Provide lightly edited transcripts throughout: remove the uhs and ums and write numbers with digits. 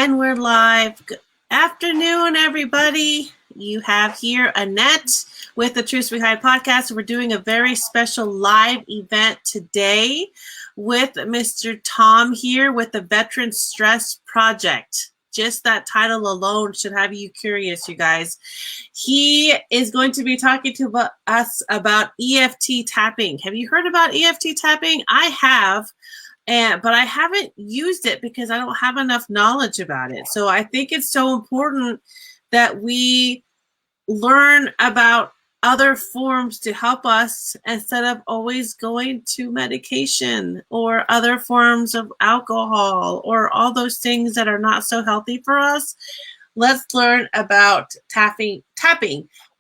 And we're live. Good afternoon, everybody. You have here Annette with the Truth Behind podcast. We're doing a very special live event today with Mr. Tom here with the Veteran Stress Project. Just that title alone should have you curious, you guys. He is going to be talking to us about EFT tapping. Have you heard about EFT tapping? I have. But I haven't used it because I don't have enough knowledge about it. So I think it's so important that we learn about other forms to help us instead of always going to medication or other forms of alcohol or all those things that are not so healthy for us. Let's learn about tapping.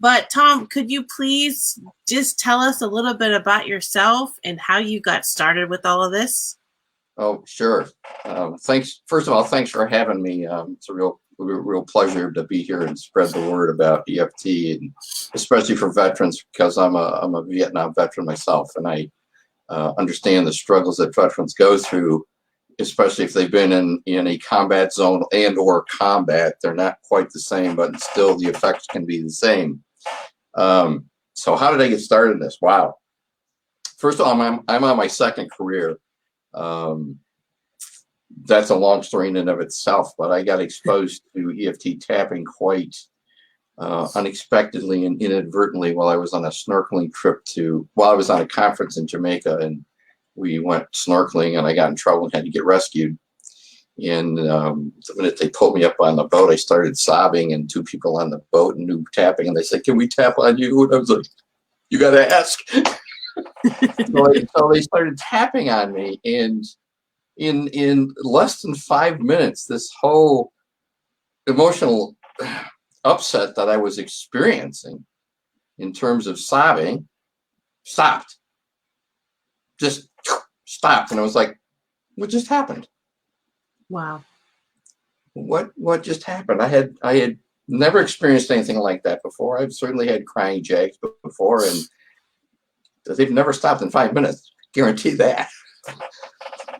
But Tom, could you please just tell us a little bit about yourself and how you got started with all of this? Oh, sure. Thanks. First of all, thanks for having me. It's a real pleasure to be here and spread the word about EFT, and especially for veterans, because I'm a Vietnam veteran myself, and I understand the struggles that veterans go through, especially if they've been in a combat zone and or combat. They're not quite the same, but still the effects can be the same. So how did I get started in this? Wow. First of all, I'm on my second career. That's a long story in and of itself, but I got exposed to EFT tapping quite unexpectedly and inadvertently while I was on a snorkeling trip while I was on a conference in Jamaica, and we went snorkeling and I got in trouble and had to get rescued. And the minute they pulled me up on the boat, I started sobbing, and two people on the boat knew tapping, and they said, "Can we tap on you?" And I was like, "You got to ask." So they started tapping on me, and in less than 5 minutes, this whole emotional upset that I was experiencing in terms of sobbing stopped. Just stopped, and I was like, "What just happened?" Wow. What just happened? I had never experienced anything like that before. I've certainly had crying jags before, and they've never stopped in 5 minutes. Guarantee that.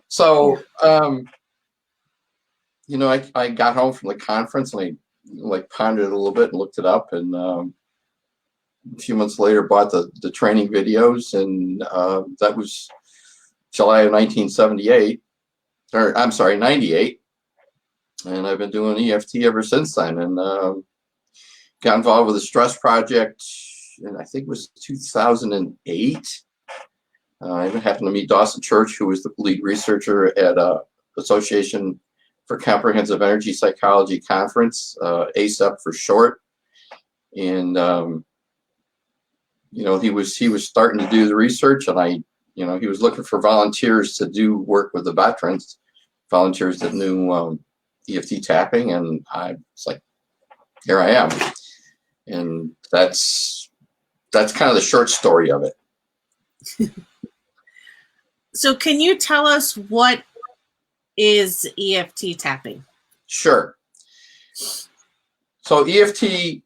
So, I got home from the conference and I pondered it a little bit and looked it up, and a few months later bought the training videos, and that was July of 1978, or I'm sorry, 98. And I've been doing EFT ever since then, and got involved with the Stress Project. And I think it was 2008. I even happened to meet Dawson Church, who was the lead researcher at Association for Comprehensive Energy Psychology Conference, ACEP for short. And he was starting to do the research, and he was looking for volunteers to do work with the veterans, volunteers that knew EFT tapping, and I was like, here I am. And that's kind of the short story of it. So can you tell us what is EFT tapping? Sure. So EFT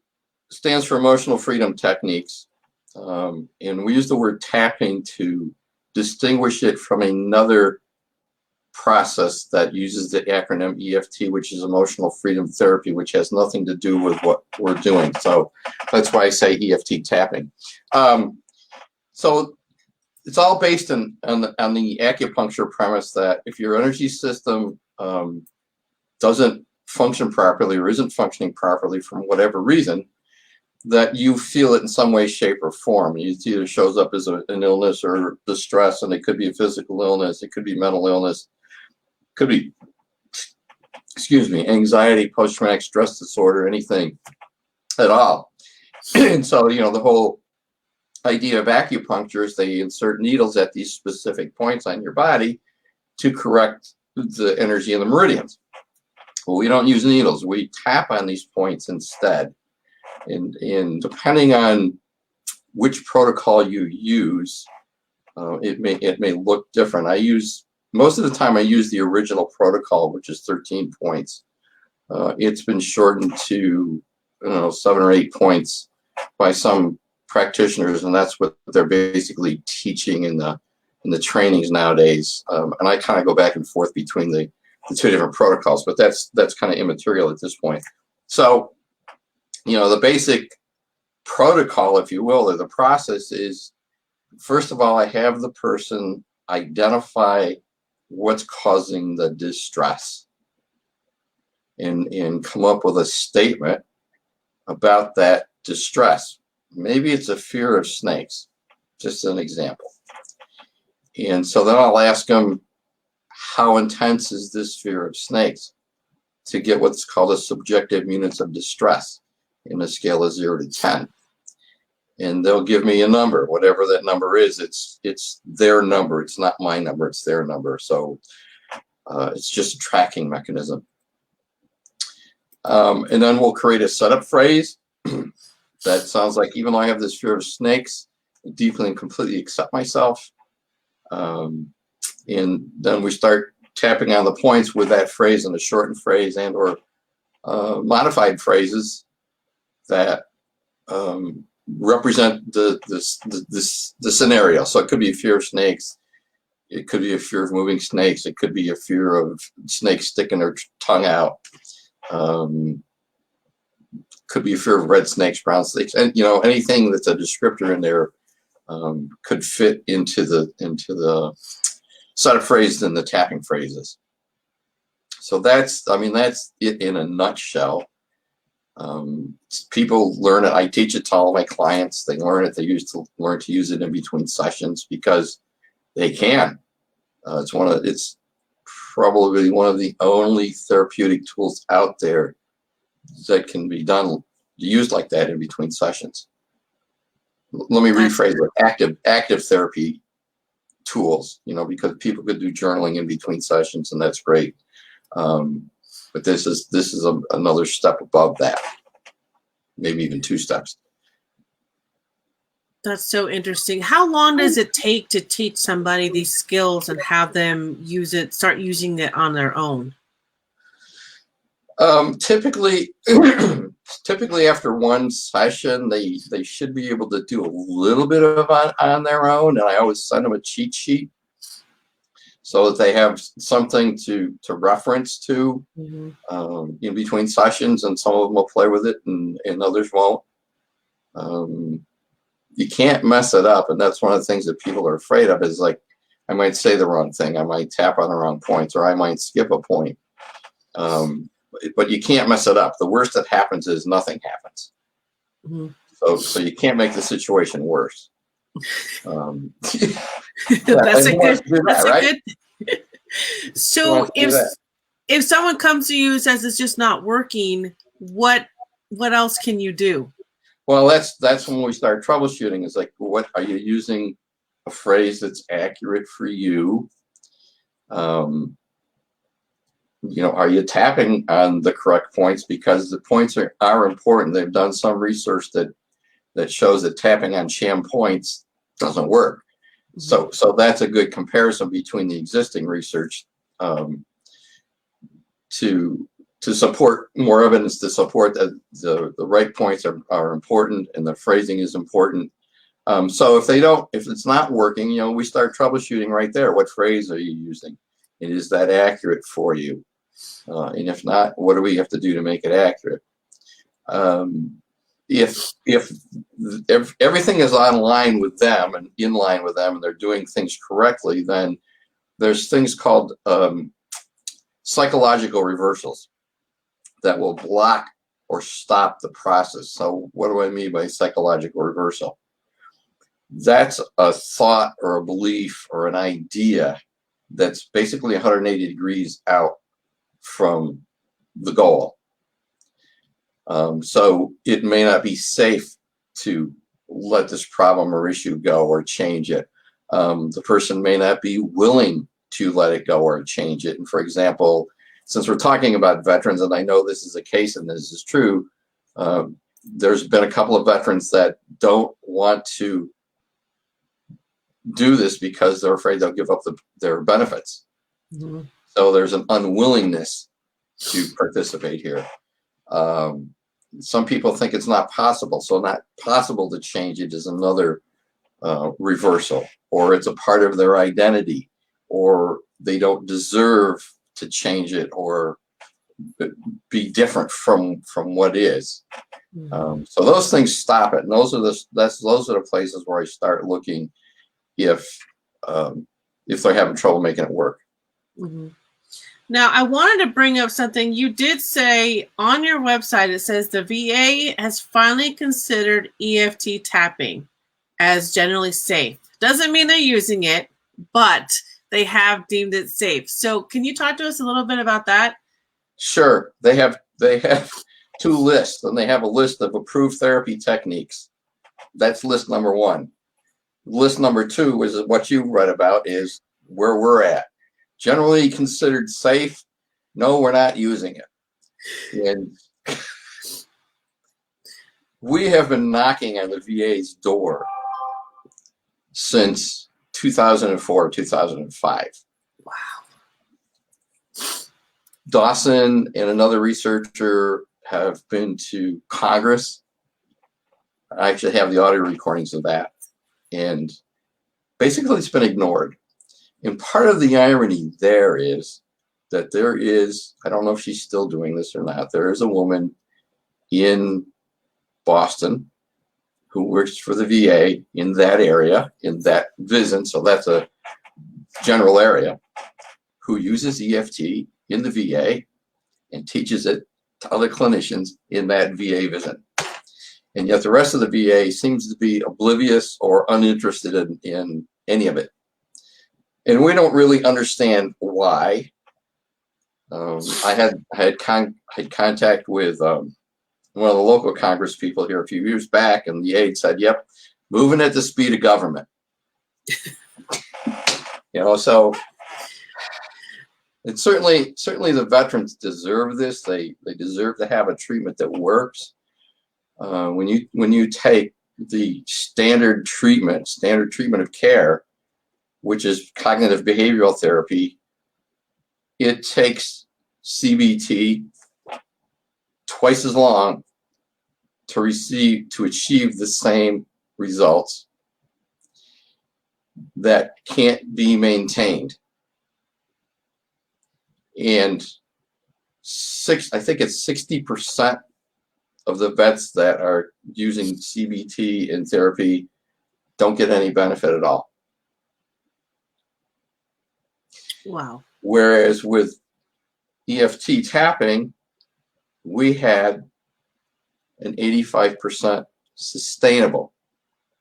stands for Emotional Freedom Techniques. And we use the word tapping to distinguish it from another process that uses the acronym EFT, which is Emotional Freedom Therapy, which has nothing to do with what we're doing. So that's why I say EFT tapping. So it's all based on the acupuncture premise that if your energy system doesn't function properly or isn't functioning properly from whatever reason, that you feel it in some way, shape, or form. It either shows up as an illness or distress, and it could be a physical illness, it could be mental illness, could be, anxiety, post-traumatic stress disorder, anything at all. And so, the whole idea of acupuncture is they insert needles at these specific points on your body to correct the energy in the meridians. Well, we don't use needles. We tap on these points instead. And depending on which protocol you use, it may look different. Most of the time I use the original protocol, which is 13 points. It's been shortened to 7 or 8 points by some practitioners, and that's what they're basically teaching in the trainings nowadays. And I kind of go back and forth between the the two different protocols, but that's kind of immaterial at this point. So, the basic protocol, if you will, or the process is, first of all, I have the person identify what's causing the distress and come up with a statement about that distress. Maybe it's a fear of snakes, just an example. And so then I'll ask them, how intense is this fear of snakes, to get what's called a subjective units of distress in a scale of 0 to 10. And they'll give me a number, whatever that number is. It's their number. It's not my number. It's their number. So it's just a tracking mechanism. And then we'll create a setup phrase that sounds like, even though I have this fear of snakes, I deeply and completely accept myself. And then we start tapping on the points with that phrase and a shortened phrase and or modified phrases that represent the scenario. So it could be a fear of snakes. It could be a fear of moving snakes. It could be a fear of snakes sticking their tongue out. Could be a fear of red snakes, brown snakes, and anything that's a descriptor in there could fit into the set of phrases and the tapping phrases. So that's it in a nutshell. People learn it. I teach it to all my clients. They learn it. They learn to use it in between sessions because they can. It's probably one of the only therapeutic tools out there that can be used like that in between sessions. Let me rephrase it. Active therapy tools, because people could do journaling in between sessions, and that's great. But this is another step above that, maybe even 2 steps. That's so interesting. How long does it take to teach somebody these skills and have them start using it on their own? Typically after one session, they should be able to do a little bit of on their own, and I always send them a cheat sheet so that they have something to reference to in between sessions, and some of them will play with it and others won't. You can't mess it up, and that's one of the things that people are afraid of, is like, I might say the wrong thing, I might tap on the wrong points, or I might skip a point. But you can't mess it up. The worst that happens is nothing happens. So you can't make the situation worse. That's a good. So if someone comes to you and says it's just not working, what else can you do? Well, that's when we start troubleshooting. It's like, what are you using? A phrase that's accurate for you? Are you tapping on the correct points? Because the points are important. They've done some research that shows that tapping on sham points doesn't work. So that's a good comparison between the existing research to support more evidence to support that the right points are important and the phrasing is important. So if it's not working, we start troubleshooting right there. What phrase are you using? And is that accurate for you? And if not, what do we have to do to make it accurate? If everything is in line with them and they're doing things correctly, then there's things called psychological reversals that will block or stop the process. So what do I mean by psychological reversal? That's a thought or a belief or an idea that's basically 180 degrees out from the goal. So it may not be safe to let this problem or issue go or change it. The person may not be willing to let it go or change it. And for example, since we're talking about veterans, and I know this is a case and this is true, there's been a couple of veterans that don't want to do this because they're afraid they'll give up their benefits. So there's an unwillingness to participate here. Some people think it's not possible. So not possible to change it is another reversal, or it's a part of their identity, or they don't deserve to change it or be different from what is. So those things stop it, and those are the places where I start looking if they're having trouble making it work. Mm-hmm. Now, I wanted to bring up something you did say on your website. It says the VA has finally considered EFT tapping as generally safe. Doesn't mean they're using it, but they have deemed it safe. So can you talk to us a little bit about that? Sure. They have two lists, and they have a list of approved therapy techniques. That's list number one. List number two is what you read about, is where we're at. Generally considered safe. No, we're not using it. And we have been knocking on the VA's door since 2004, 2005. Wow. Dawson and another researcher have been to Congress. I actually have the audio recordings of that. And basically it's been ignored. And part of the irony there is that there is, I don't know if she's still doing this or not, there is a woman in Boston who works for the VA in that area, in that VISN, so that's a general area, who uses EFT in the VA and teaches it to other clinicians in that VA VISN. And yet the rest of the VA seems to be oblivious or uninterested in any of it. And we don't really understand why. I had contact with one of the local Congress people here a few years back, and the aide said, "Yep, moving at the speed of government." So it's certainly the veterans deserve this. They deserve to have a treatment that works. When you take the standard treatment of care, which is cognitive behavioral therapy, it takes CBT twice as long to achieve the same results that can't be maintained. And I think it's 60% of the vets that are using CBT in therapy don't get any benefit at all. Wow. Whereas with EFT tapping, we had an 85% sustainable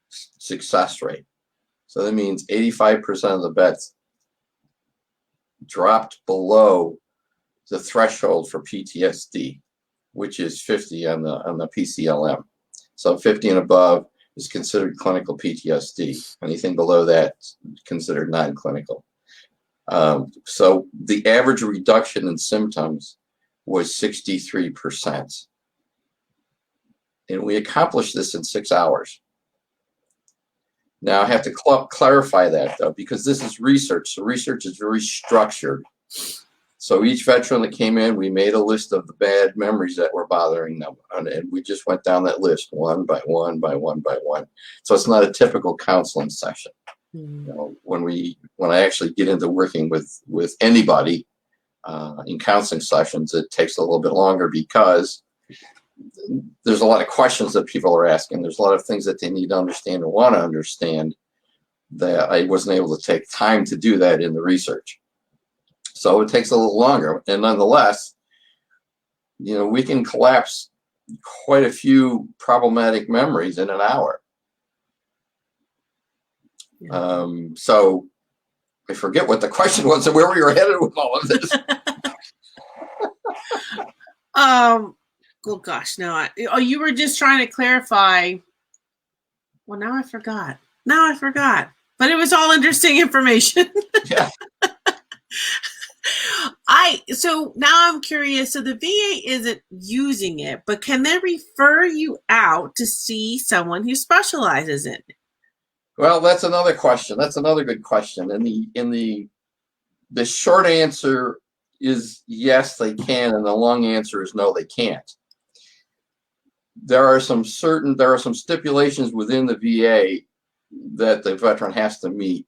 success rate. So that means 85% of the vets dropped below the threshold for PTSD, which is 50 on the PCLM. So 50 and above is considered clinical PTSD. Anything below that is considered non-clinical. So the average reduction in symptoms was 63%. And we accomplished this in 6 hours. Now I have to clarify that, though, because this is research. So research is very structured. So each veteran that came in, we made a list of the bad memories that were bothering them. And we just went down that list one by one by one by one. So it's not a typical counseling session. When I actually get into working with anybody in counseling sessions, it takes a little bit longer because there's a lot of questions that people are asking. There's a lot of things that they need to understand and want to understand that I wasn't able to take time to do that in the research. So it takes a little longer. And nonetheless, we can collapse quite a few problematic memories in an hour. So I forget what the question was and where we were headed with all of this. Oh gosh, no. You were just trying to clarify. Well, now I forgot. But it was all interesting information. Yeah. So now I'm curious. So the VA isn't using it, but can they refer you out to see someone who specializes in it? Well, that's another question. That's another good question. And the short answer is yes, they can, and the long answer is no, they can't. There are some stipulations within the VA that the veteran has to meet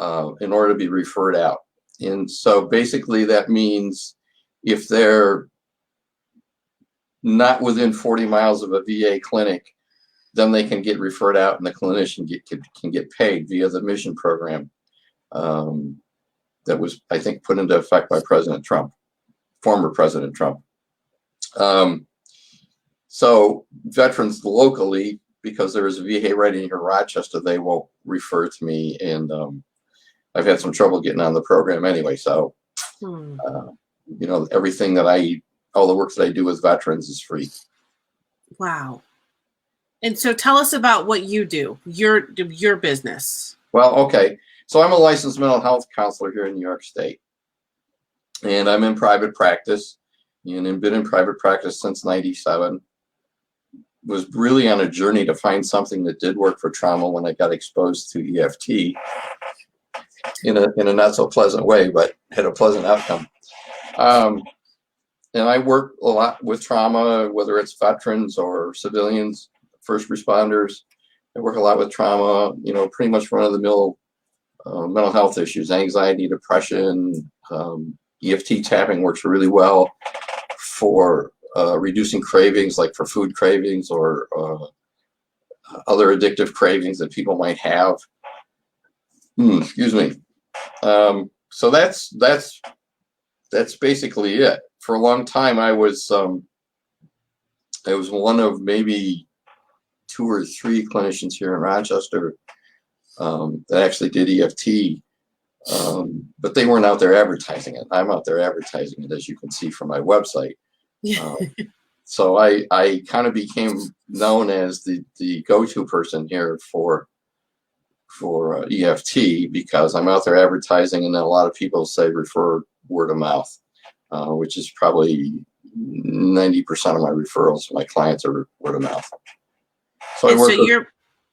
in order to be referred out. And so basically that means if they're not within 40 miles of a VA clinic, then they can get referred out and the clinician can get paid via the mission program that was, I think, put into effect by President Trump, former President Trump. So veterans locally, because there is a VA right in here in Rochester, they won't refer to me, and I've had some trouble getting on the program anyway. So, everything that all the work that I do with veterans is free. Wow. And so tell us about what you do, your business. Well, okay. So I'm a licensed mental health counselor here in New York State, and I'm in private practice, and I've been in private practice since '97. Was really on a journey to find something that did work for trauma when I got exposed to EFT in a not so pleasant way, but had a pleasant outcome. And I work a lot with trauma, whether it's veterans or civilians, first responders. I work a lot with trauma, pretty much run-of-the-mill mental health issues, anxiety, depression. EFT tapping works really well for reducing cravings, like for food cravings or other addictive cravings that people might have. Excuse me. So that's basically it. For a long time, I was one of maybe 2 or 3 clinicians here in Rochester that actually did EFT, but they weren't out there advertising it. I'm out there advertising it, as you can see from my website. So I kind of became known as the go-to person here for EFT, because I'm out there advertising, and then a lot of people say refer word of mouth, which is probably 90% of my referrals. My clients are word of mouth. So I work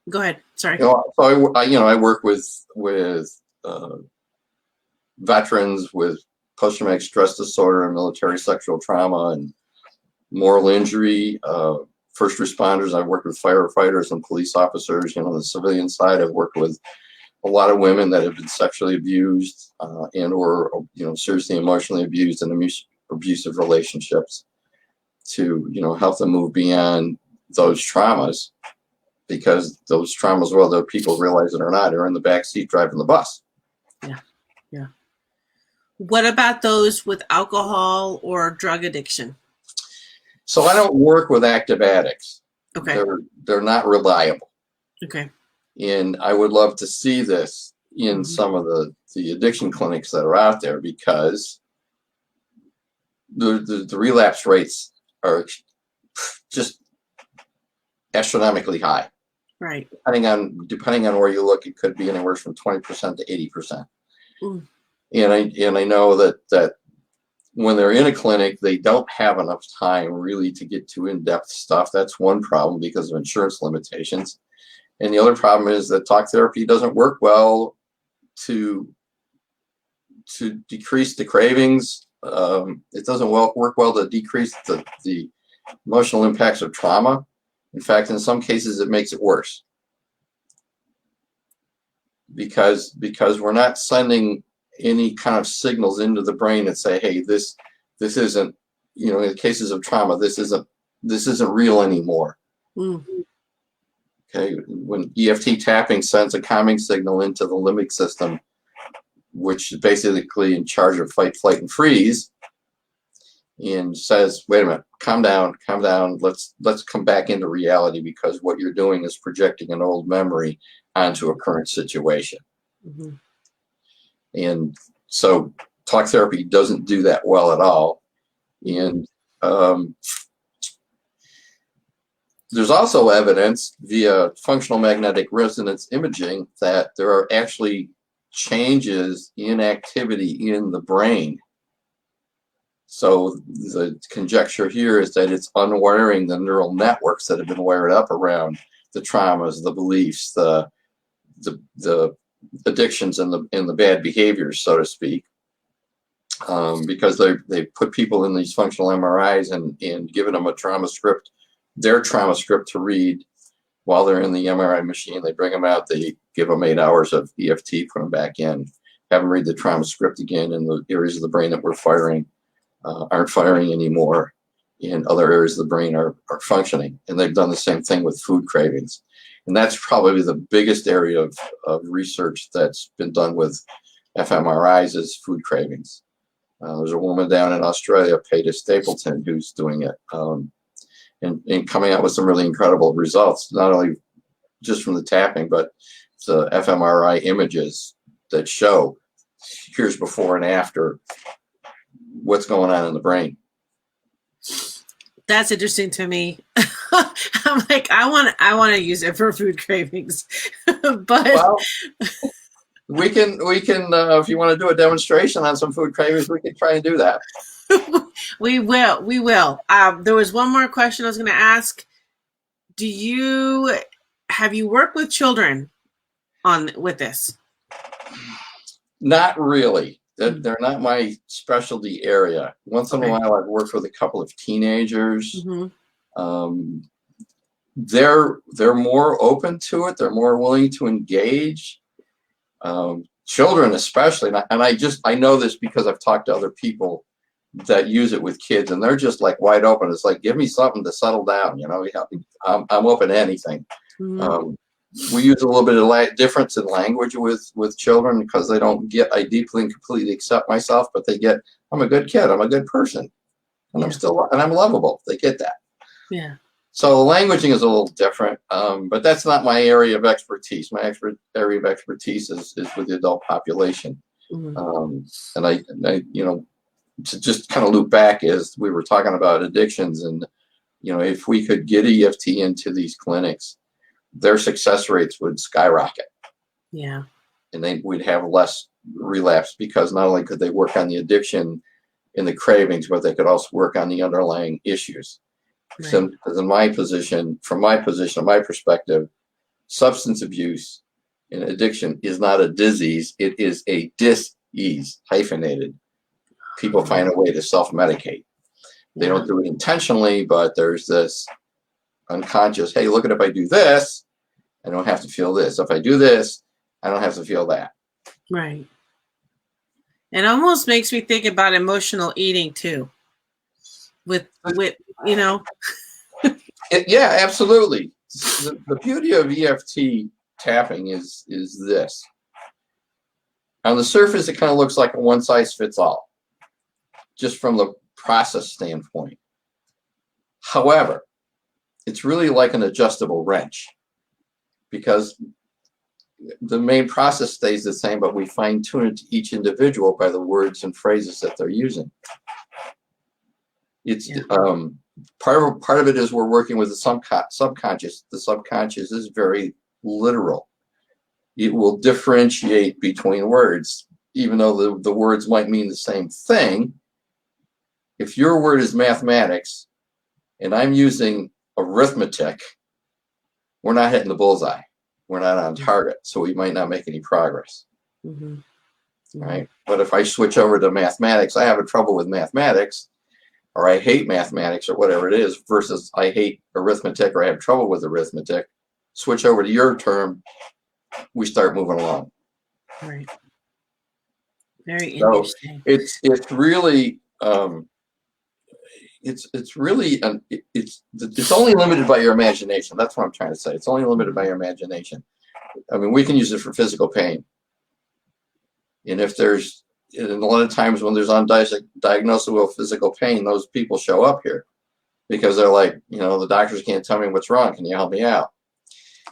go ahead. Sorry. So I work with veterans with post-traumatic stress disorder and military sexual trauma and moral injury, first responders. I've worked with firefighters and police officers. The civilian side, I've worked with a lot of women that have been sexually abused and or seriously emotionally abused in abusive relationships, to help them move beyond those traumas, because those traumas, whether people realize it or not, are in the back seat driving the bus. Yeah. What about those with alcohol or drug addiction? So I don't work with active addicts. Okay. They're not reliable. Okay. And I would love to see this in some of the addiction clinics that are out there, because the relapse rates are just astronomically high. Right. Depending on where you look, it could be anywhere from 20% to 80%. And I know that when they're in a clinic, they don't have enough time really to get to in-depth stuff. That's one problem because of insurance limitations. And the other problem is that talk therapy doesn't work well to decrease the cravings. It doesn't work well to decrease the emotional impacts of trauma. In fact, in some cases, it makes it worse, because we're not sending any kind of signals into the brain that say, hey, this isn't, in cases of trauma, this isn't real anymore. Okay, when EFT tapping sends a calming signal into the limbic system, which is basically in charge of fight, flight, and freeze, and says, wait a minute, calm down, let's come back into reality, because what you're doing is projecting an old memory onto a current situation. And so talk therapy doesn't do that well at all. And there's also evidence via functional magnetic resonance imaging that there are actually changes in activity in the brain. So the conjecture here is that it's unwiring the neural networks that have been wired up around the traumas, the beliefs, the addictions, and the bad behaviors, so to speak, because they put people in these functional MRIs and given them a trauma script, their trauma script to read while they're in the MRI machine. They bring them out, they give them 8 hours of EFT, put them back in, have them read the trauma script again, and the areas of the brain that were firing aren't firing anymore, and other areas of the brain are functioning. And they've done the same thing with food cravings. And that's probably the biggest area of research that's been done with fMRIs is food cravings. There's a woman down in Australia, Peta Stapleton, who's doing it and coming out with some really incredible results, not only just from the tapping, but the fMRI images that show here's before and after what's going on in the brain. That's interesting to me. I'm like, I want to use it for food cravings, but well, we can if you want to do a demonstration on some food cravings, we can try and do that. We will. There was one more question I was going to ask. Have you worked with children with this? Not really. They're not my specialty area. Once in a while, I've worked with a couple of teenagers. Mm-hmm. They're more open to it. They're more willing to engage. Children especially, and I know this because I've talked to other people that use it with kids, and they're just like wide open. It's like, give me something to settle down. You know, I'm open to anything. Mm-hmm. We use a little bit of difference in language with children because they don't get, I deeply and completely accept myself, but they get, I'm a good kid, I'm a good person, and I'm lovable. They get that. Yeah. So languaging is a little different, but that's not my area of expertise. My area of expertise is with the adult population. Mm-hmm. And I, you know, to just kind of loop back, as we were talking about addictions, and you know, if we could get EFT into these clinics, their success rates would skyrocket. Yeah. And we'd have less relapse, because not only could they work on the addiction and the cravings, but they could also work on the underlying issues. Right. So, because from my perspective, substance abuse and addiction is not a disease, it is a dis-ease, hyphenated. People find a way to self-medicate. They don't do it intentionally, but there's this unconscious, hey, look at, if I do this, I don't have to feel this. If I do this, I don't have to feel that. Right. It almost makes me think about emotional eating too. With you know. Yeah, absolutely. The beauty of EFT tapping is this. On the surface, it kind of looks like a one-size-fits-all, just from the process standpoint. However, it's really like an adjustable wrench, because the main process stays the same, but we fine tune it to each individual by the words and phrases that they're using. It's part of it is we're working with the subconscious. The subconscious is very literal. It will differentiate between words, even though the words might mean the same thing. If your word is mathematics and I'm using arithmetic, we're not hitting the bullseye. We're not on target, so we might not make any progress. Mm-hmm. Right? But if I switch over to mathematics, I have a trouble with mathematics, or I hate mathematics, or whatever it is, versus I hate arithmetic, or I have trouble with arithmetic. Switch over to your term, we start moving along. Right. Very interesting. It's really it's only limited by your imagination. That's what I'm trying to say. It's only limited by your imagination. I mean, we can use it for physical pain. And a lot of times when there's undiagnosable physical pain, those people show up here because they're like, you know, the doctors can't tell me what's wrong. Can you help me out?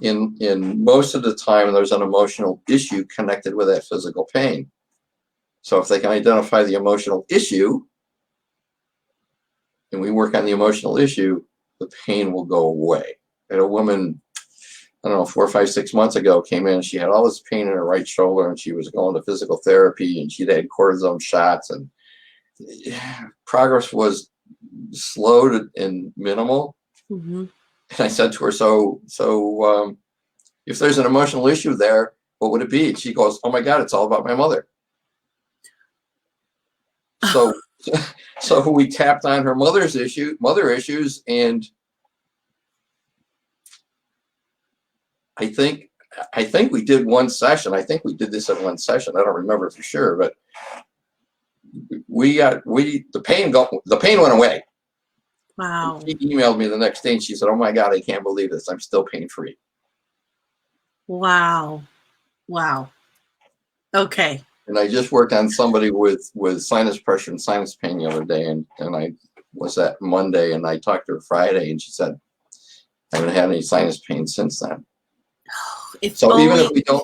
In most of the time, there's an emotional issue connected with that physical pain. So if they can identify the emotional issue, and we work on the emotional issue, the pain will go away. I had a woman, I don't know, 4, 5, 6 months ago, came in, and she had all this pain in her right shoulder, and she was going to physical therapy, and she'd had cortisone shots, and progress was slow and minimal. Mm-hmm. And I said to her, so if there's an emotional issue there, what would it be? And she goes, oh my God, it's all about my mother. So we tapped on her mother issues, and I think I think we did one session. I think we did this in one session. I don't remember for sure, but the pain went away. Wow. And she emailed me the next day and she said, "Oh my God, I can't believe this. I'm still pain free." Wow. Wow. Okay. And I just worked on somebody with sinus pressure and sinus pain the other day, and I was at Monday, and I talked to her Friday, and she said, "I haven't had any sinus pain since then." If So only, even if we don't,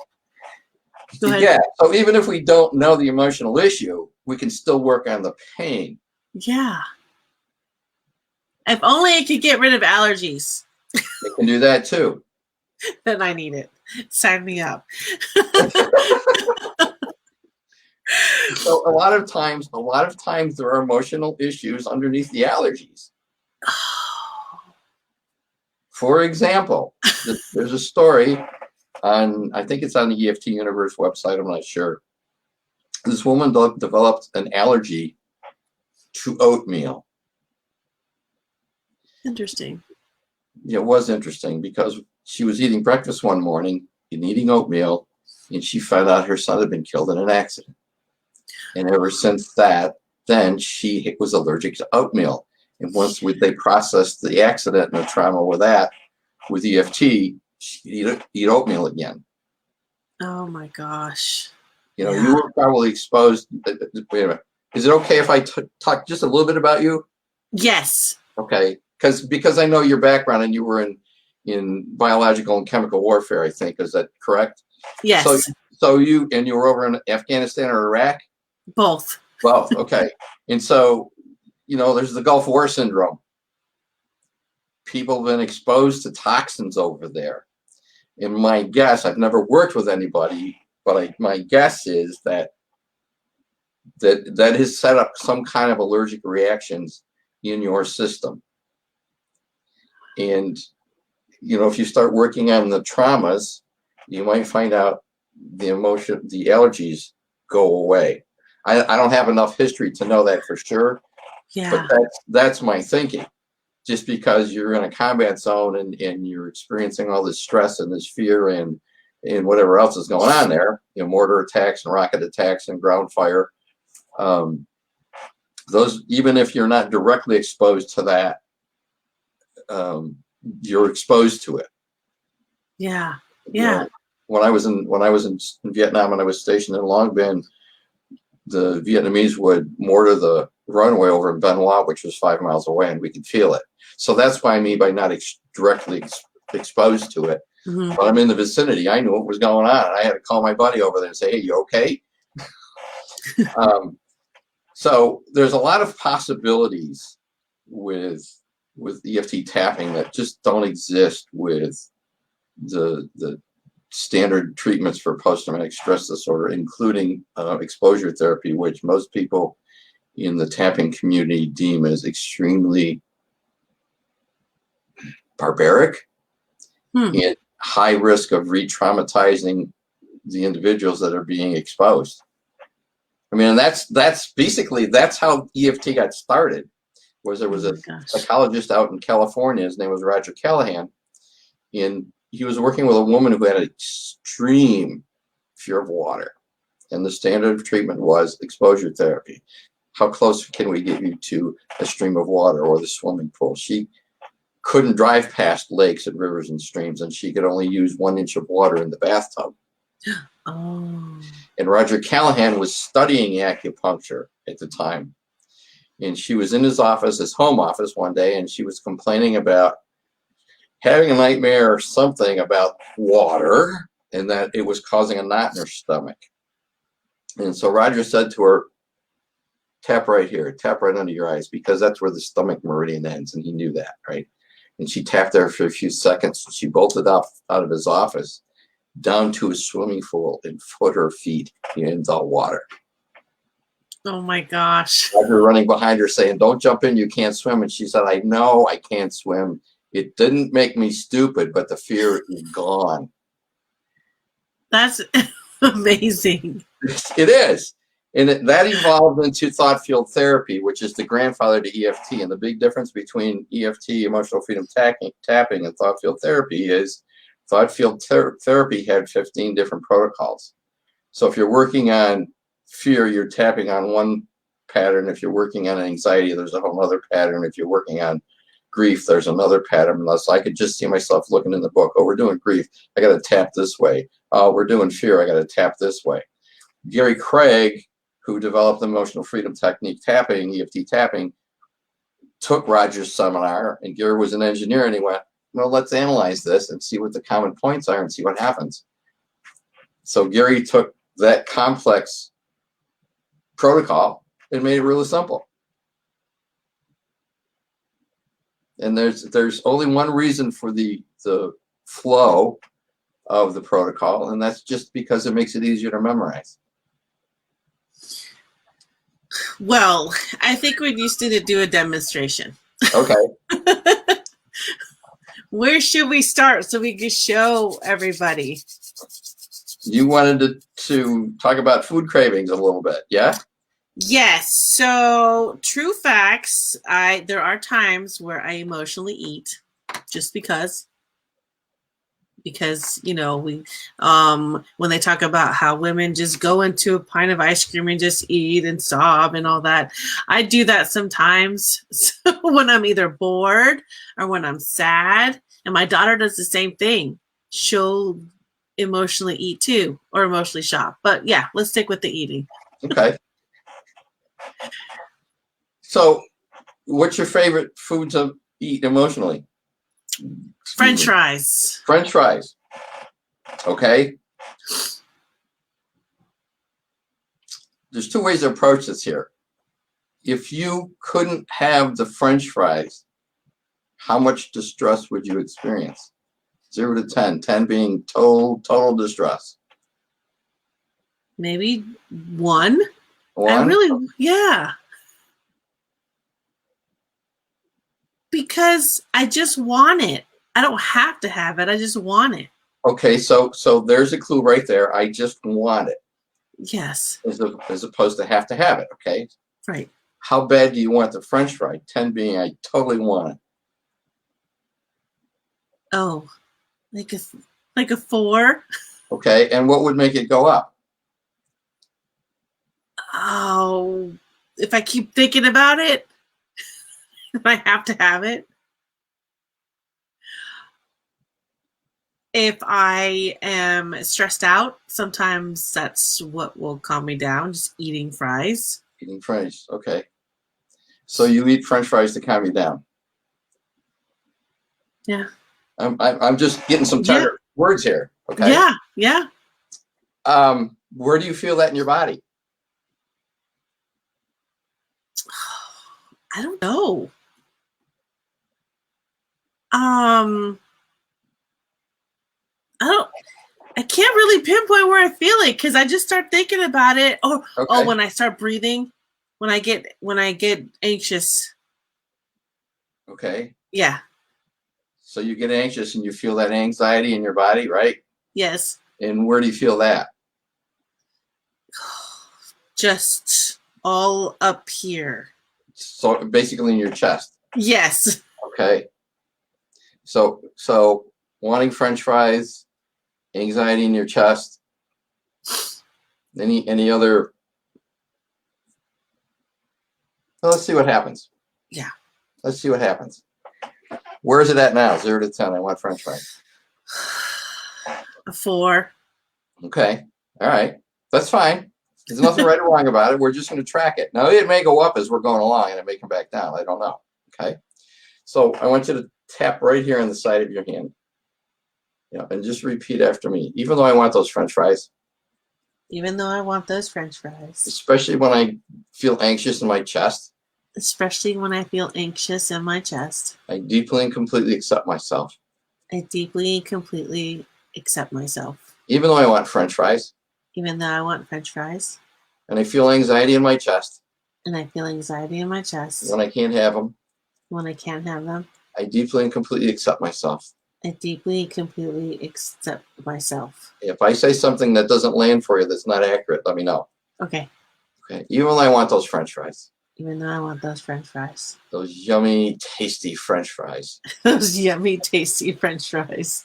go ahead. yeah. So even if we don't know the emotional issue, we can still work on the pain. Yeah. If only I could get rid of allergies. It can do that too. Then I need it. Sign me up. So a lot of times there are emotional issues underneath the allergies. For example, there's a story on, I think it's on the EFT Universe website, I'm not sure. This woman developed an allergy to oatmeal. Interesting. It was interesting because she was eating breakfast one morning and eating oatmeal, and she found out her son had been killed in an accident. And ever since then she was allergic to oatmeal. And once they processed the accident and the trauma with EFT, she'd eat oatmeal again. Oh my gosh. You were probably exposed. Wait a minute. Is it okay if I talk just a little bit about you? Yes. Okay. Because I know your background and you were in biological and chemical warfare, I think. Is that correct? Yes. So you were over in Afghanistan or Iraq? Both. Both. Okay. And so, there's the Gulf War syndrome. People have been exposed to toxins over there. And my guess, I've never worked with anybody, but my guess is that has set up some kind of allergic reactions in your system. And, if you start working on the traumas, you might find out the allergies go away. I don't have enough history to know that for sure. Yeah. But that's my thinking. Just because you're in a combat zone and you're experiencing all this stress and this fear and whatever else is going on there, mortar attacks and rocket attacks and ground fire, those, even if you're not directly exposed to that, you're exposed to it. Yeah. Yeah. When I was in Vietnam and I was stationed in Long Binh, the Vietnamese would mortar the runway over in Benoit, which was 5 miles away, and we could feel it. So that's what I mean by not directly exposed to it. Mm-hmm. But I'm in the vicinity. I knew what was going on. I had to call my buddy over there and say, "Hey, you okay?" So there's a lot of possibilities with EFT tapping that just don't exist with the standard treatments for post-traumatic stress disorder, including exposure therapy, which most people in the tapping community deem as extremely barbaric and high risk of re-traumatizing the individuals that are being exposed. I mean, and that's basically how EFT got started. There was a psychologist out in California. His name was Roger Callahan, and he was working with a woman who had an extreme fear of water, and the standard of treatment was exposure therapy. How close can we get you to a stream of water or the swimming pool? She couldn't drive past lakes and rivers and streams, and she could only use 1 inch of water in the bathtub. Oh. And Roger Callahan was studying acupuncture at the time. And she was in his home office one day, and she was complaining about having a nightmare or something about water, and that it was causing a knot in her stomach. And so Roger said to her, "Tap right here, tap right under your eyes, because that's where the stomach meridian ends." And he knew that, right? And she tapped there for a few seconds. She bolted out of his office down to a swimming pool and put her feet in the water. Oh my gosh. Roger running behind her saying, "Don't jump in, you can't swim." And she said, "I know I can't swim. It didn't make me stupid, but the fear is gone." That's amazing. It is. And that evolved into thought field therapy, which is the grandfather to EFT. And the big difference between EFT, emotional freedom tapping, and thought field therapy is thought field therapy had 15 different protocols. So if you're working on fear, you're tapping on one pattern. If you're working on anxiety, there's a whole other pattern. If you're working on grief, there's another pattern. Unless I could just see myself looking in the book, oh, we're doing grief, I got to tap this way. Oh, we're doing fear, I got to tap this way. Gary Craig, who developed the emotional freedom technique tapping, EFT tapping, took Roger's seminar, and Gary was an engineer, and he went, well, let's analyze this and see what the common points are and see what happens. So Gary took that complex protocol and made it really simple. And there's only one reason for the flow of the protocol, and that's just because it makes it easier to memorize. Well, I think we used to do a demonstration. Okay. Where should we start so we can show everybody? You wanted to talk about food cravings a little bit, yeah? Yes. So true facts. There are times where I emotionally eat just because you know, we when they talk about how women just go into a pint of ice cream and just eat and sob and all that, I do that sometimes. So when I'm either bored or when I'm sad, and my daughter does the same thing, she'll emotionally eat too, or emotionally shop. But yeah, let's stick with the eating. Okay. So what's your favorite food to eat emotionally? French fries. French fries. Okay. There's two ways to approach this here. If you couldn't have the French fries, how much distress would you experience? 0 to 10, 10 being total distress. Maybe 1. One? Yeah. Because I just want it. I don't have to have it. I just want it. Okay, so there's a clue right there. I just want it. Yes. As opposed to have it, okay? Right. How bad do you want the French fry? 10 being I totally want it. Oh, like a 4. Okay, and what would make it go up? Oh, if I keep thinking about it, if I have to have it. If I am stressed out, sometimes that's what will calm me down, just eating fries. Eating fries, okay. So you eat French fries to calm you down. Yeah. I'm just getting some target words here, okay? Yeah. Where do you feel that in your body? I don't know. I can't really pinpoint where I feel it because I just start thinking about it. Oh, when I start breathing, when I get anxious. Okay. Yeah. So you get anxious and you feel that anxiety in your body, right? Yes. And where do you feel that? Just all up here. So basically in your chest. Yes. Okay. So wanting French fries, anxiety in your chest. Any other? Well, let's see what happens. Yeah. Let's see what happens. Where is it at now? 0 to 10. I want French fries. A 4. Okay. All right. That's fine. There's nothing right or wrong about it. We're just going to track it. Now, it may go up as we're going along, and it may come back down. I don't know. Okay. So I want you to tap right here on the side of your hand. Yeah, and just repeat after me. Even though I want those French fries. Even though I want those French fries. Especially when I feel anxious in my chest. Especially when I feel anxious in my chest. I deeply and completely accept myself. I deeply and completely accept myself. Even though I want French fries. Even though I want French fries. And I feel anxiety in my chest. And I feel anxiety in my chest. When I can't have them. When I can't have them. I deeply and completely accept myself. I deeply and completely accept myself. If I say something that doesn't land for you, that's not accurate, let me know. Okay. Okay. Even though I want those French fries. Even though I want those French fries. Those yummy, tasty French fries. Those yummy, tasty French fries.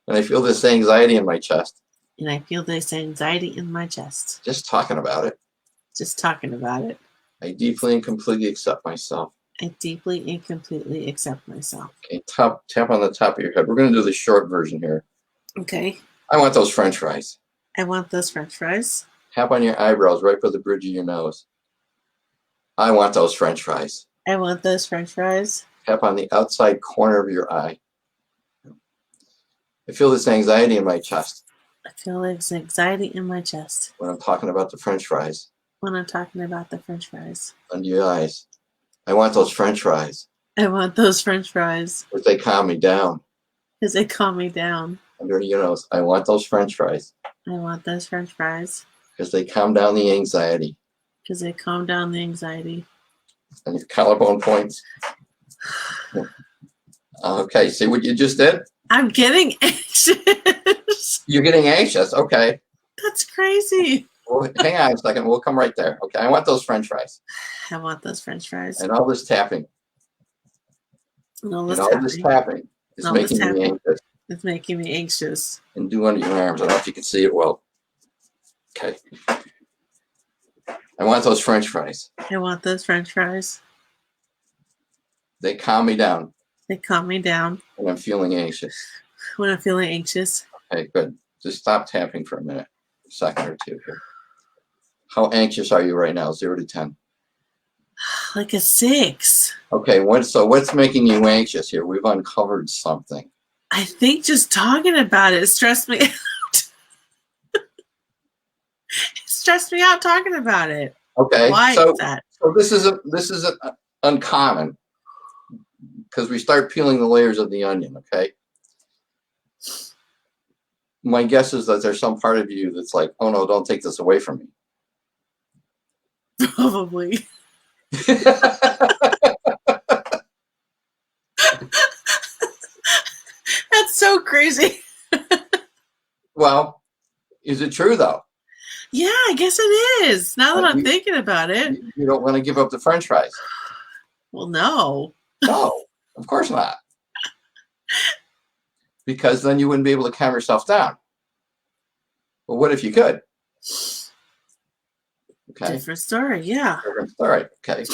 And I feel this anxiety in my chest. And I feel this anxiety in my chest. Just talking about it. Just talking about it. I deeply and completely accept myself. I deeply and completely accept myself. Okay, tap on the top of your head. We're going to do the short version here. Okay. I want those French fries. I want those French fries. Tap on your eyebrows right by the bridge of your nose. I want those French fries. I want those French fries. Tap on the outside corner of your eye. I feel this anxiety in my chest. I feel this anxiety in my chest. When I'm talking about the French fries. When I'm talking about the French fries. Under your eyes. I want those French fries. I want those French fries. Because they calm me down. Because they calm me down. Under your nose. I want those French fries. I want those French fries. Because they calm down the anxiety. Because they calm down the anxiety. And your collarbone points. Okay, see what you just did? I'm getting anxious. You're getting anxious. Okay. That's crazy. Well, hang on a second. We'll come right there. Okay, I want those French fries. I want those French fries. And all this tapping. And all This this tapping is all this making me tapping. anxious. It's making me anxious. And do under your arms. I don't know if you can see it well. Okay. I want those French fries. I want those French fries. They calm me down They calm me down when I'm feeling anxious. when I'm feeling anxious. Okay, good. Just stop tapping for a minute, a second or two here. How anxious are you right now, 0 to 10? Like a 6. Okay, what's making you anxious here? We've uncovered something. I think just talking about it stressed me out. It stressed me out talking about it. Okay, Why so is that? so this isn't uncommon because we start peeling the layers of the onion. Okay. My guess is that there's some part of you that's like, oh no, don't take this away from me. Probably. That's so crazy. Well, is it true though? Yeah, I guess it is. Now that I'm thinking about it. You don't want to give up the French fries. Well, no. No, of course not. Because then you wouldn't be able to calm yourself down. Well, what if you could? Okay. Different story, yeah. All right. Okay.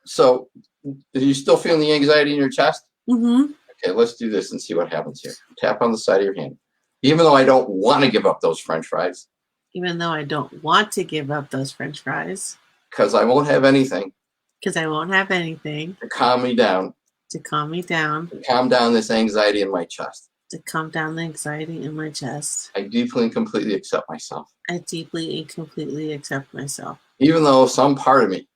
So, are you still feeling the anxiety in your chest? Mm-hmm. Okay, let's do this and see what happens here. Tap on the side of your hand. Even though I don't want to give up those French fries. Even though I don't want to give up those French fries. Because I won't have anything. Because I won't have anything. To calm me down. To calm me down. To calm down this anxiety in my chest. To calm down the anxiety in my chest. I deeply and completely accept myself. I deeply and completely accept myself. Even though some part of me.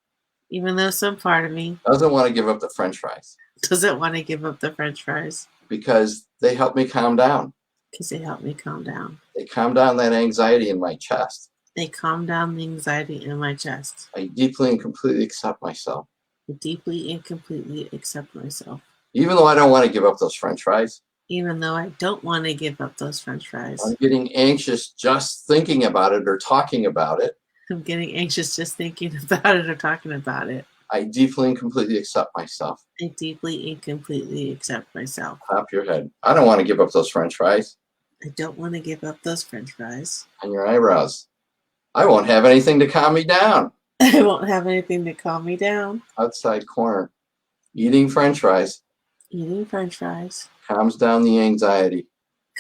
Even though some part of me. Doesn't want to give up the French fries. Doesn't want to give up the French fries. Because they help me calm down. Because they help me calm down. They calm down that anxiety in my chest. They calm down the anxiety in my chest. I deeply and completely accept myself. I deeply and completely accept myself. Even though I don't want to give up those French fries. Even though I don't want to give up those French fries. I'm getting anxious just thinking about it or talking about it. I'm getting anxious just thinking about it or talking about it. I deeply and completely accept myself. I deeply and completely accept myself. Top your head. I don't want to give up those French fries. I don't want to give up those French fries. On your eyebrows. I won't have anything to calm me down. I won't have anything to calm me down. Outside corner. Eating French fries. Eating French fries. Calms down the anxiety.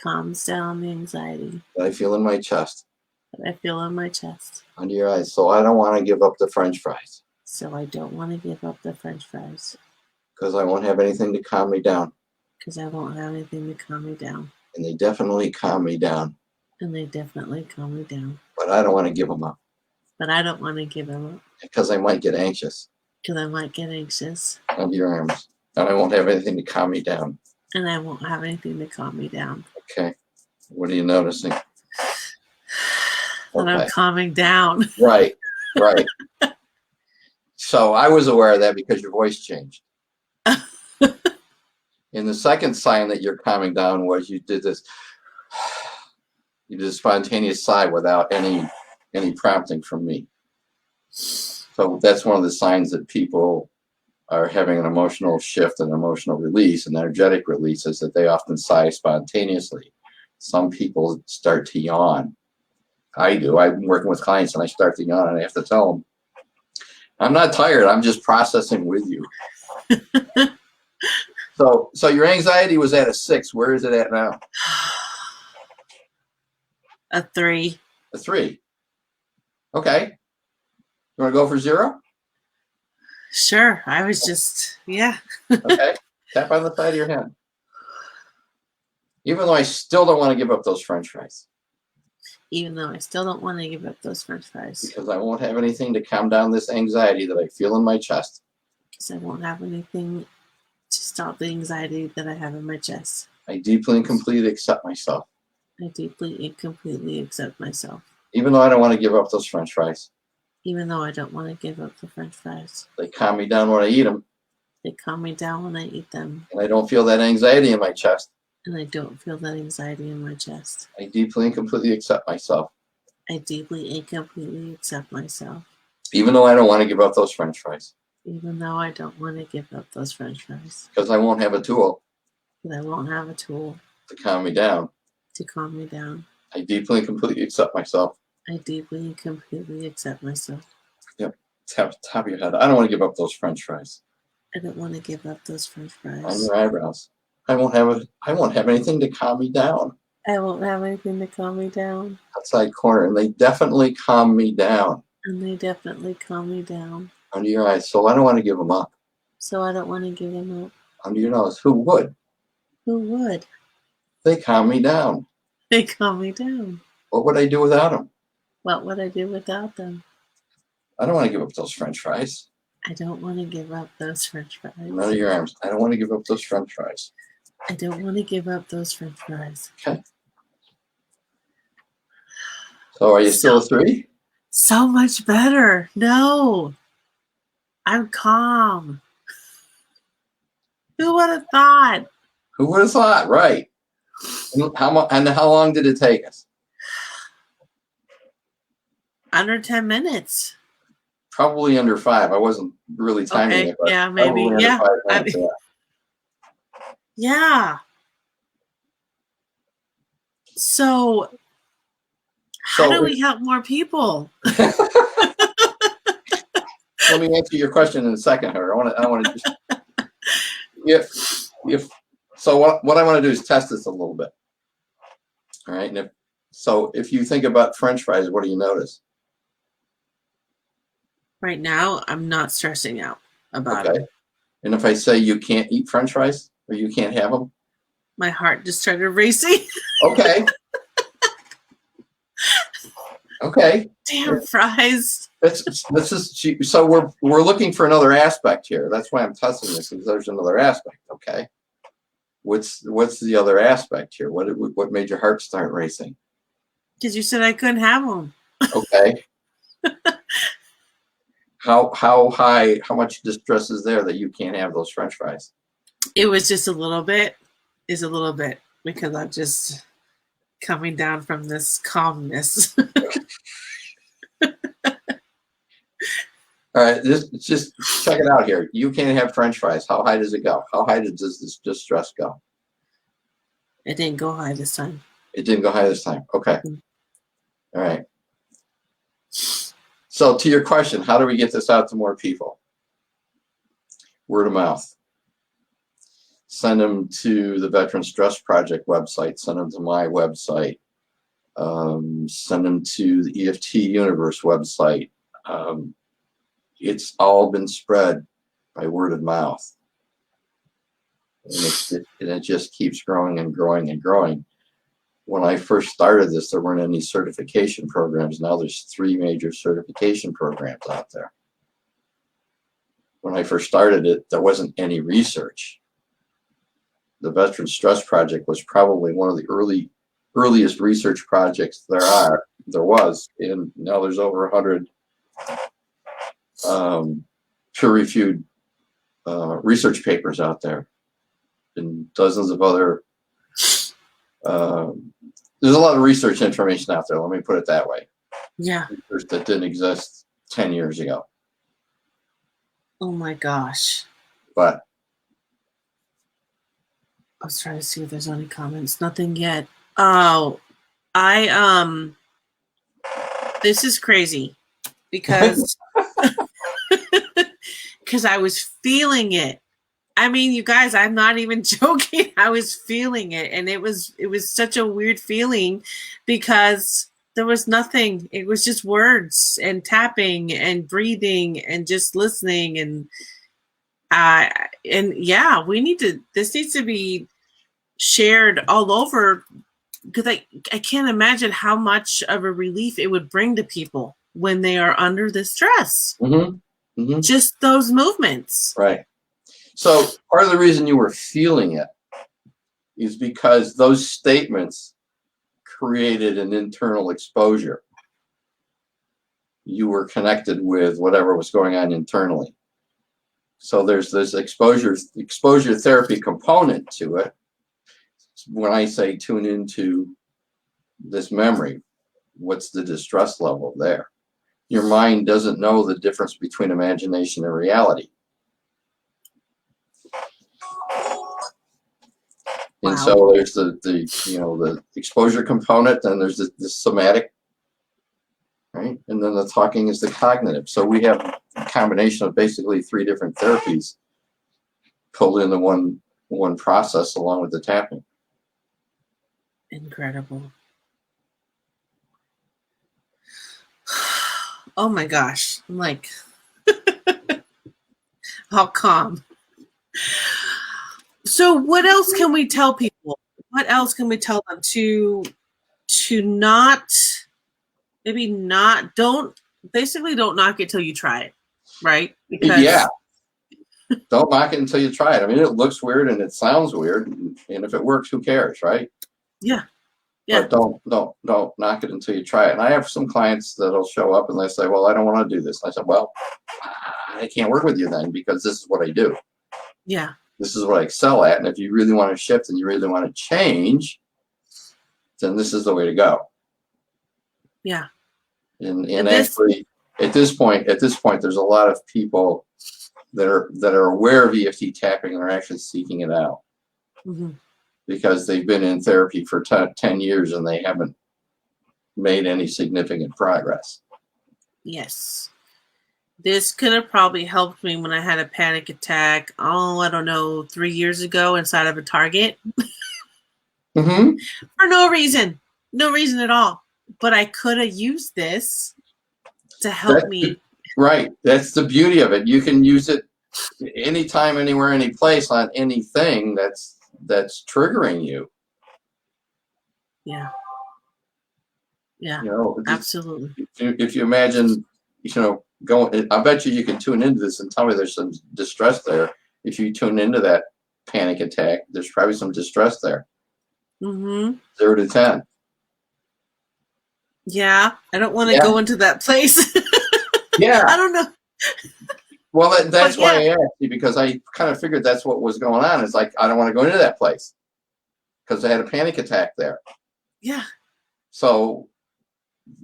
Calms down the anxiety. That I feel in my chest. That I feel in my chest. Under your eyes. So I don't want to give up the French fries. So I don't want to give up the French fries. Because I won't have anything to calm me down. Because I won't have anything to calm me down. And they definitely calm me down. And they definitely calm me down. But I don't want to give them up. But I don't want to give them up. Because I might get anxious. Because I might get anxious. Under your arms. And I won't have anything to calm me down. And I won't have anything to calm me down. Okay. What are you noticing? And I'm calming down. Right. Right. So I was aware of that because your voice changed. And the second sign that you're calming down was you did this. You did a spontaneous sigh without any prompting from me. So that's one of the signs that people are having an emotional shift, an emotional release, an energetic release, is that they often sigh spontaneously. Some people start to yawn. I do. I'm working with clients and I start to yawn and I have to tell them, I'm not tired. I'm just processing with you. So your anxiety was at a 6. Where is it at now? A 3. A 3. Okay. You want to go for 0? Sure. I was just, yeah. Okay. Tap on the side of your head. Even though I still don't want to give up those French fries. Even though I still don't want to give up those French fries. Because I won't have anything to calm down this anxiety that I feel in my chest. Because I won't have anything to stop the anxiety that I have in my chest. I deeply and completely accept myself. I deeply and completely accept myself. Even though I don't want to give up those French fries. Even though I don't want to give up the French fries. They calm me down when I eat them. They calm me down when I eat them. And I don't feel that anxiety in my chest. And I don't feel that anxiety in my chest. I deeply and completely accept myself. I deeply and completely accept myself. Even though I don't want to give up those French fries. Even though I don't want to give up those French fries. Because I won't have a tool. Because I won't have a tool. To calm me down. To calm me down. I deeply and completely accept myself. I deeply and completely accept myself. Yep. Tap of your head. I don't want to give up those French fries. I don't want to give up those French fries. On your eyebrows. I won't have anything to calm me down. I won't have anything to calm me down. Outside corner, and they definitely calm me down. And they definitely calm me down. Under your eyes, so I don't want to give them up. So I don't want to give them up. Under your nose, who would? Who would? They calm me down. They calm me down. What would I do without them? What would I do without them? I don't want to give up those French fries. I don't want to give up those French fries. Under your arms, I don't want to give up those French fries. I don't want to give up those French fries. Okay. So are you still a 3? So much better. No. I'm calm. Who would have thought? Who would have thought? Right. And how long did it take us? Under 10 minutes. Probably under 5. I wasn't really timing it. But yeah, maybe. Yeah. 5 minutes, Yeah. So how do we help more people? Let me answer your question in a second, Heather. I want to just what I want to do is test this a little bit. All right. And if you think about French fries, what do you notice? Right now, I'm not stressing out about it. And if I say you can't eat French fries or you can't have them, my heart just started racing. Okay. Okay. Damn fries. So we're looking for another aspect here. That's why I'm testing this, because there's another aspect. Okay. What's the other aspect here? What made your heart start racing? Because you said I couldn't have them. Okay. How much distress is there that you can't have those French fries? It was just a little bit. Is a little bit, because I'm just coming down from this calmness. All right, just check it out here. You can't have French fries. How high does it go? How high does this distress go? It didn't go high this time. It didn't go high this time. Okay. All right. So to your question, how do we get this out to more people? Word of mouth. Send them to the Veteran Stress Project website. Send them to my website. Send them to the EFT Universe website. It's all been spread by word of mouth. And it just keeps growing and growing and growing. When I first started this, there weren't any certification programs. Now there's 3 major certification programs out there. When I first started it, there wasn't any research. The Veteran Stress Project was probably one of the earliest research projects there was, and now there's over 100 peer-reviewed research papers out there, and dozens of other. There's a lot of research information out there. Let me put it that way. Yeah. Research that didn't exist 10 years ago. Oh my gosh. But I was trying to see if there's any comments. Nothing yet. Oh, this is crazy because I was feeling it. I mean, you guys, I'm not even joking. I was feeling it, and it was such a weird feeling because there was nothing. It was just words and tapping and breathing and just listening and yeah, this needs to be shared all over because I can't imagine how much of a relief it would bring to people when they are under this stress. Mm-hmm. Mm-hmm. Just those movements. Right. So part of the reason you were feeling it is because those statements created an internal exposure. You were connected with whatever was going on internally. So there's this exposure therapy component to it. When I say tune into this memory, what's the distress level there? Your mind doesn't know the difference between imagination and reality. Wow. And so there's the exposure component, and there's the somatic, right? And then the talking is the cognitive. So we have a combination of basically 3 different therapies pulled into one process along with the tapping. Incredible. Oh my gosh. I'm like, how calm. So what else can we tell people? What else can we tell them to not, maybe not, don't knock it till you try it, right? Because Yeah. Don't knock it until you try it. I mean, it looks weird and it sounds weird, and if it works, who cares, right? Yeah. Yeah. But don't knock it until you try it. And I have some clients that'll show up and they say, well, I don't want to do this. And I said, well, I can't work with you then because this is what I do. Yeah. This is what I excel at. And if you really want to shift and you really want to change, then this is the way to go. Yeah. And actually, at this point, there's a lot of people that are aware of EFT tapping and are actually seeking it out. Mm-hmm. Because they've been in therapy for 10 years and they haven't made any significant progress. Yes. This could have probably helped me when I had a panic attack, I don't know, 3 years ago inside of a Target. Mm-hmm. For no reason. No reason at all. But I could have used this to help me. Right. That's the beauty of it. You can use it anytime, anywhere, any place on anything that's triggering you. Yeah. Yeah. You know, absolutely. If you imagine, going, I bet you can tune into this and tell me there's some distress there. If you tune into that panic attack, there's probably some distress there. Mm-hmm. 0 to 10. Yeah. I don't want to go into that place. Yeah. I don't know. Well, that's why I asked you, because I kind of figured that's what was going on. It's like, I don't want to go into that place because I had a panic attack there. Yeah. So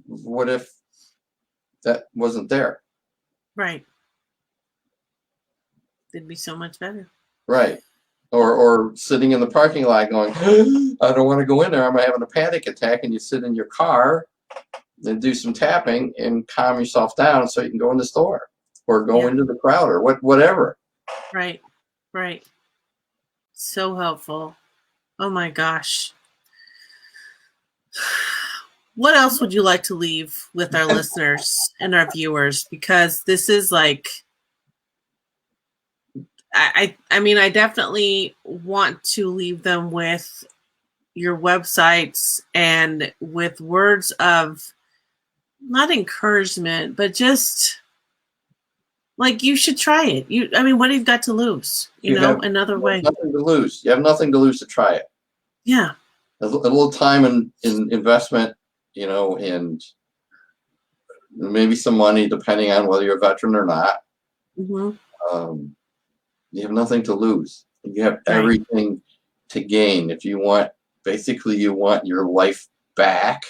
what if that wasn't there? Right. It'd be so much better. Right. Or sitting in the parking lot going, I don't want to go in there. I'm having a panic attack. And you sit in your car and do some tapping and calm yourself down so you can go in the store or go into the crowd or whatever. Right. Right. So helpful. Oh my gosh. What else would you like to leave with our listeners and our viewers? Because this is like, I mean, I definitely want to leave them with your websites and with words of not encouragement, but just like, you should try it. I mean, what have you got to lose? You know, another way. Nothing to lose. You have nothing to lose to try it. Yeah. A little time and investment, and maybe some money, depending on whether you're a veteran or not. Mm-hmm. You have nothing to lose. You have everything to gain. If you want, basically, you want your life back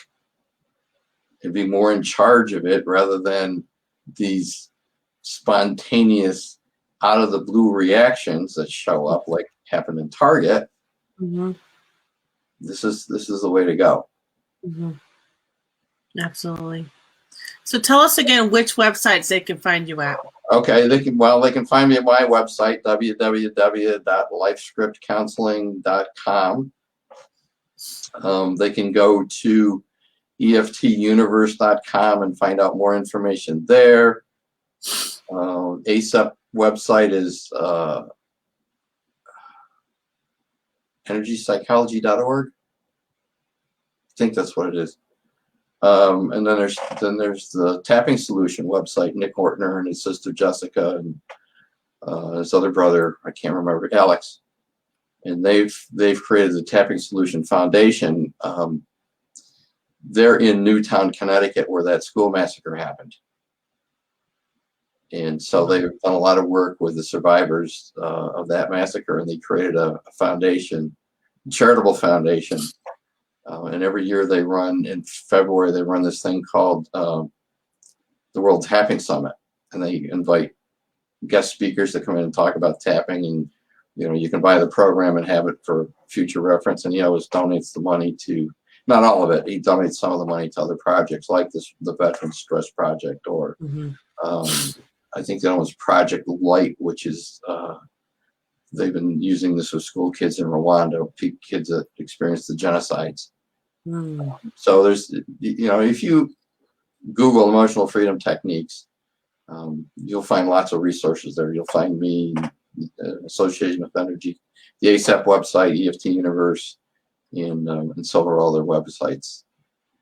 and be more in charge of it rather than these spontaneous out of the blue reactions that show up, like happened in Target, Mm-hmm. this is the way to go. Mm-hmm. Absolutely. So tell us again which websites they can find you at. Okay, they can find me at my website, www.lifescriptcounseling.com. They can go to EFTuniverse.com and find out more information there. ASEP website is energypsychology.org. I think that's what it is. And then there's the Tapping Solution website, Nick Ortner and his sister Jessica and his other brother, I can't remember, Alex. And they've created the Tapping Solution Foundation. They're in Newtown, Connecticut, where that school massacre happened. And so they've done a lot of work with the survivors of that massacre, and they created a foundation, a charitable foundation. And every year they run, in February, they run this thing called the World Tapping Summit. And they invite guest speakers to come in and talk about tapping. And, you can buy the program and have it for future reference. And he always donates the money to, not all of it, he donates some of the money to other projects like the Veteran Stress Project, or I think that was Project Light, which is, they've been using this with school kids in Rwanda, kids that experienced the genocides. So there's, if you Google emotional freedom techniques, you'll find lots of resources there. You'll find me, Association of Energy, the ASEP website, EFT Universe, and several other websites.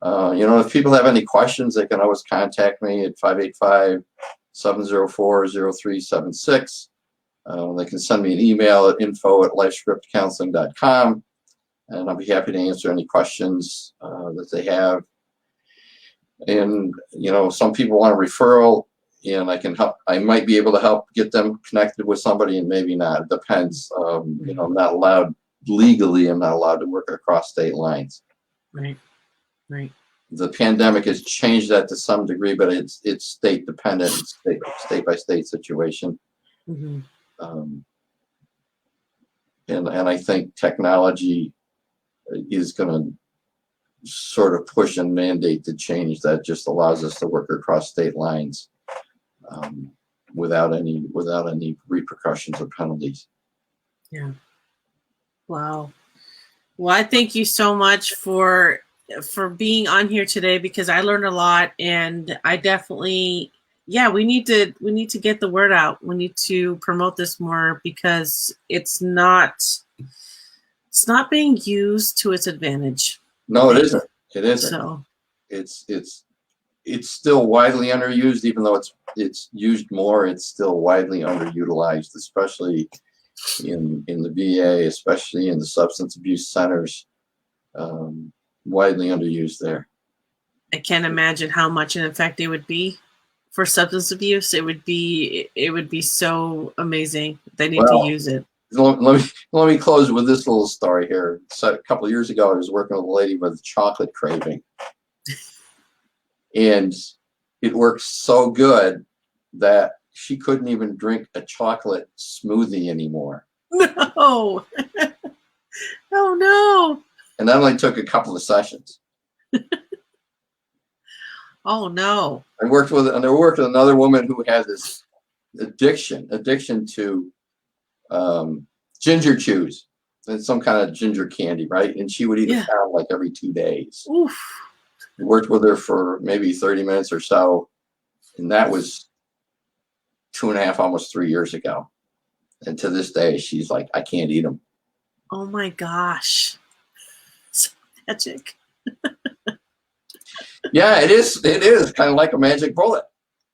If people have any questions, they can always contact me at 585-704-0376. They can send me an email at info@lifescriptcounseling.com, and I'll be happy to answer any questions that they have. And, some people want a referral, and I can help. I might be able to help get them connected with somebody, and maybe not. It depends. I'm not allowed legally. I'm not allowed to work across state lines. Right. The pandemic has changed that to some degree, but it's state dependent, state by state situation. And I think technology is going to sort of push and mandate the change that just allows us to work across state lines without any repercussions or penalties. Yeah. Wow. Well, I thank you so much for being on here today, because I learned a lot, and I definitely, we need to get the word out. We need to promote this more, because it's not being used to its advantage. No, it isn't. It isn't. So it's still widely underused, even though it's used more. It's still widely underutilized, especially in the VA, especially in the substance abuse centers. Widely underused there. I can't imagine how much an effect it would be for substance abuse. It would be so amazing. They need to use it. Let me close with this little story here. So a couple of years ago, I was working with a lady with chocolate craving, and it worked so good that she couldn't even drink a chocolate smoothie anymore. No. Oh no. And that only took a couple of sessions. Oh no. I worked with another woman who had this addiction to ginger chews and some kind of ginger candy, right? And she would eat a pound like every 2 days. Oof. I worked with her for maybe 30 minutes or so, and that was 2.5, almost 3 years ago. And to this day, she's like, I can't eat them. Oh my gosh. It's magic. Yeah, it is. It is kind of like a magic bullet.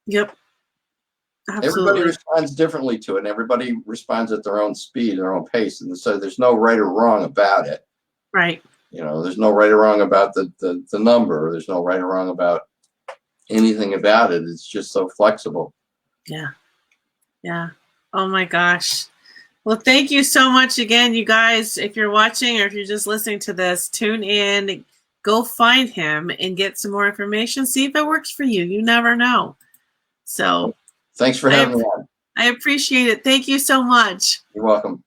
Yep. Absolutely. Everybody responds differently to it, and everybody responds at their own speed, their own pace. And so there's no right or wrong about it. Right. There's no right or wrong about the number. There's no right or wrong about anything about it. It's just so flexible. Yeah. Yeah. Oh my gosh. Well, thank you so much again, you guys. If you're watching or if you're just listening to this, tune in, go find him and get some more information. See if it works for you. You never know. So thanks for having me on. I appreciate it. Thank you so much. You're welcome.